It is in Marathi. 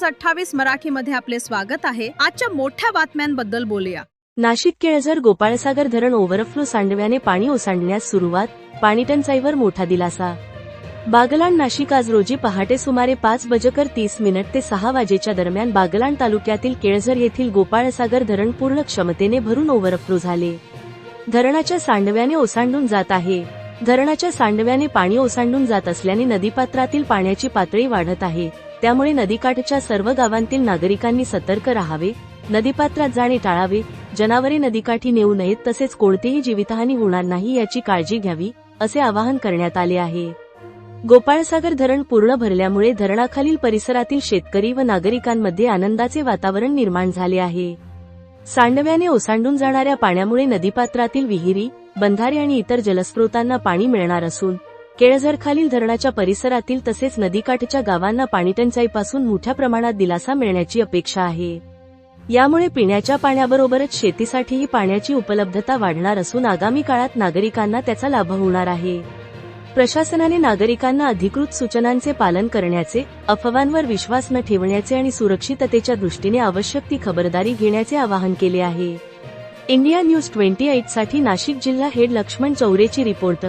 न्यूज 28 मराठीमध्ये आपले स्वागत आहे। आजच्या मोठ्या बातम्यांबद्दल बोलूया। नाशिक केळझर गोपाळसागर धरण ओव्हरफ्लो सांडव्याने पाणी ओसंडण्यास सुरुवात, पाणीटंचाईवर मोठा दिलासा। बागलाण नाशिक आज रोजी पहाटे सुमारे 5:30 ते 6 वाजेच्या दरम्यान बागलाण तालुक्यातील केळझर येथील गोपाळसागर धरण पूर्ण क्षमतेने भरून ओव्हरफ्लो झाले। धरणाच्या सांडव्याने ओसंडून जात आहे। धरणाच्या सांडव्याने पाणी ओसंडून जात असल्याने नदीपात्रातील पाण्याची पातळी वाढत आहे। त्यामुळे नदीकाठच्या सर्व गावांतील नागरिकांनी सतर्क राहावे, नदीपात्रात जाणे टाळावे, जनावरे नदीकाठी नेऊ नयेत, तसेच कोणतीही जीवितहानी होणार नाही याची काळजी घ्यावी, असे आवाहन करण्यात आले आहे। गोपाळसागर धरण पूर्ण भरल्यामुळे धरणाखालील परिसरातील शेतकरी व नागरिकांमध्ये आनंदाचे वातावरण निर्माण झाले आहे। सांडव्याने ओसंडून जाणाऱ्या पाण्यामुळे नदीपात्रातील विहिरी, बंधारे आणि इतर जलस्रोतांना पाणी मिळणार असून केळझरखालील धरणाच्या परिसरातील तसेच नदीकाठच्या गावांना पाणीटंचाईपासून मोठ्या प्रमाणात दिलासा मिळण्याची अपेक्षा आहे। यामुळे पिण्याच्या पाण्याबरोबरच शेतीसाठीही पाण्याची उपलब्धता वाढणार असून आगामी काळात नागरिकांना त्याचा लाभ होणार आहे। प्रशासनाने नागरिकांना अधिकृत सूचनांचे पालन करण्याचे, अफवांवर विश्वास न ठेवण्याचे आणि सुरक्षिततेच्या दृष्टीने आवश्यक ती खबरदारी घेण्याचे आवाहन केले आहे। इंडिया न्यूज 28 साठी नाशिक जिल्हा हेड लक्ष्मण चौरेची रिपोर्ट।